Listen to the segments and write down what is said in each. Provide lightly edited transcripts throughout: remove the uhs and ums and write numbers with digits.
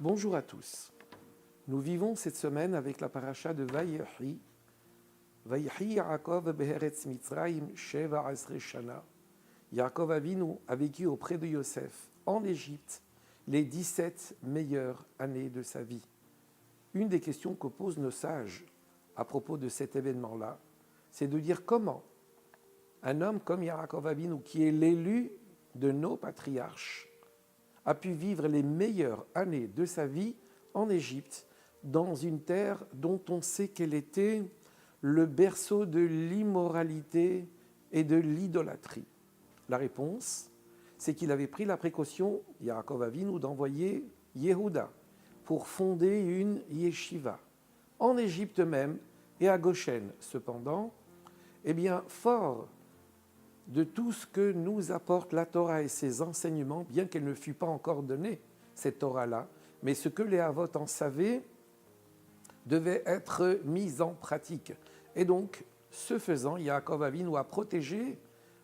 Bonjour à tous. Nous vivons cette semaine avec la paracha de Vayehi. Vayehi Yaakov be'eretz Mitzrayim sheva asre shana. Yaakov Avinu a vécu auprès de Yosef en Égypte les 17 meilleures années de sa vie. Une des questions que posent nos sages à propos de cet événement-là, c'est de dire comment un homme comme Yaakov Avinu, qui est l'élu de nos patriarches, a pu vivre les meilleures années de sa vie en Égypte, dans une terre dont on sait qu'elle était le berceau de l'immoralité et de l'idolâtrie. La réponse, c'est qu'il avait pris la précaution, Yaakov Avinu, d'envoyer Yehuda pour fonder une yeshiva en Égypte même et à Goshen. Cependant, fort de tout ce que nous apporte la Torah et ses enseignements, bien qu'elle ne fût pas encore donnée, cette Torah-là, mais ce que les Avot en savaient devait être mis en pratique. Et donc, ce faisant, Yaakov Avinu a protégé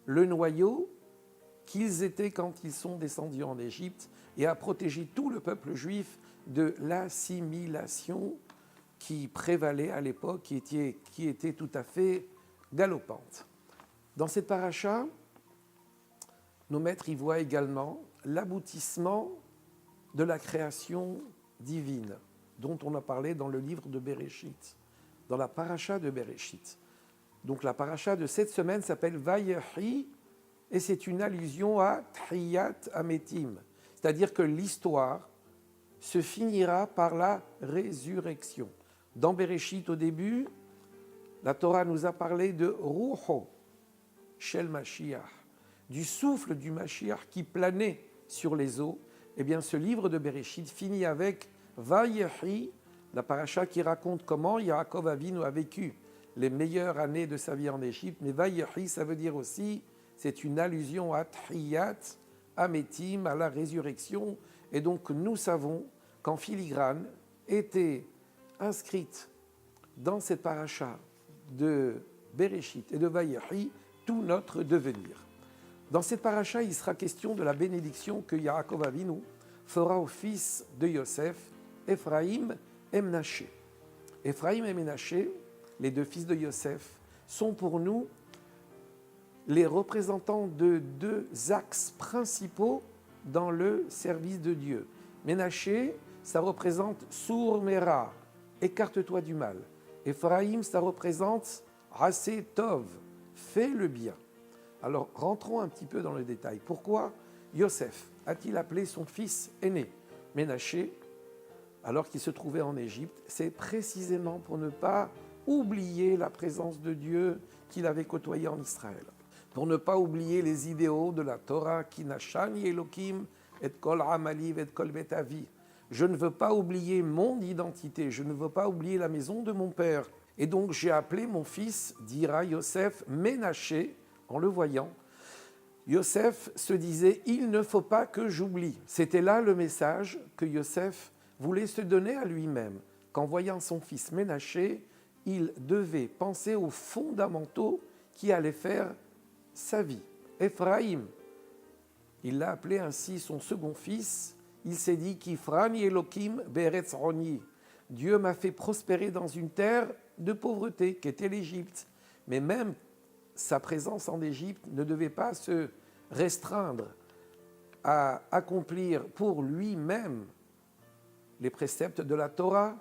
le noyau qu'ils étaient quand ils sont descendus en Égypte et a protégé tout le peuple juif de l'assimilation qui prévalait à l'époque, qui était tout à fait galopante. Dans cette paracha, nos maîtres y voient également l'aboutissement de la création divine, dont on a parlé dans le livre de Bereshit, dans la paracha de Bereshit. Donc la paracha de cette semaine s'appelle Vayehi, et c'est une allusion à Tchiyat Ametim, c'est-à-dire que l'histoire se finira par la résurrection. Dans Bereshit, au début, la Torah nous a parlé de Ruho, Shel Mashiach, du souffle du Mashiach qui planait sur les eaux. Eh bien, ce livre de Bereshit finit avec Vayehi, la paracha qui raconte comment Yaakov Avinu a vécu les meilleures années de sa vie en Égypte. Mais Vayehi, ça veut dire aussi, c'est une allusion à Tchiyat Ametim, à la résurrection. Et donc, nous savons qu'en filigrane était inscrite dans cette paracha de Bereshit et de Vayehi tout notre devenir. Dans cette paracha, il sera question de la bénédiction que Yaakov Avinu fera aux fils de Yosef, Ephraïm et Menaché. Ephraïm et Menaché, les deux fils de Yosef, sont pour nous les représentants de deux axes principaux dans le service de Dieu. Menaché, ça représente Sour Mera, écarte-toi du mal. Ephraïm, ça représente Assez Tov, fais le bien. Alors, rentrons un petit peu dans le détail. Pourquoi Yosef a-t-il appelé son fils aîné Ménaché, alors qu'il se trouvait en Égypte? C'est précisément pour ne pas oublier la présence de Dieu qu'il avait côtoyé en Israël, pour ne pas oublier les idéaux de la Torah, qui Nashani Elohim et kol amali et kol betavi. Je ne veux pas oublier mon identité, je ne veux pas oublier la maison de mon père. Et donc j'ai appelé mon fils, dira Yosef, Ménaché. En le voyant, Yosef se disait « Il ne faut pas que j'oublie ». C'était là le message que Yosef voulait se donner à lui-même. Qu'en voyant son fils Ménaché, il devait penser aux fondamentaux qui allaient faire sa vie. Ephraïm, il l'a appelé ainsi son second fils. Il s'est dit « Kifrani Elohim be'eretz roni ». Dieu m'a fait prospérer dans une terre de pauvreté qu'était l'Égypte. Mais même sa présence en Égypte ne devait pas se restreindre à accomplir pour lui-même les préceptes de la Torah,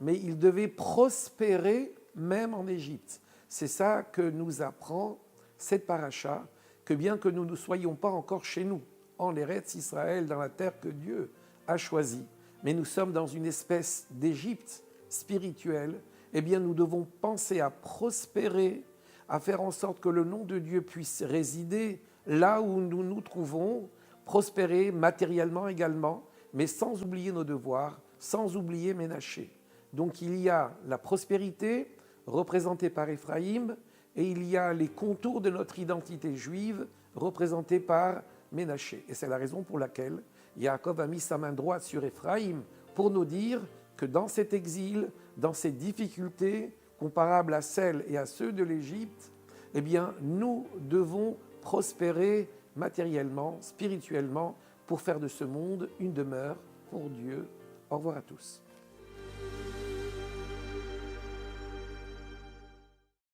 mais il devait prospérer même en Égypte. C'est ça que nous apprend cette paracha, que bien que nous ne soyons pas encore chez nous, en l'Eretz Israël, dans la terre que Dieu a choisie, mais nous sommes dans une espèce d'Égypte spirituelle, eh bien nous devons penser à prospérer, à faire en sorte que le nom de Dieu puisse résider là où nous nous trouvons, prospérer matériellement également, mais sans oublier nos devoirs, sans oublier Ménaché. Donc il y a la prospérité représentée par Ephraïm, et il y a les contours de notre identité juive représentés par Ménaché. Et c'est la raison pour laquelle Yaakov a mis sa main droite sur Ephraïm pour nous dire que dans cet exil, dans ces difficultés, comparables à celles et à ceux de l'Égypte, eh bien, nous devons prospérer matériellement, spirituellement, pour faire de ce monde une demeure pour Dieu. Au revoir à tous.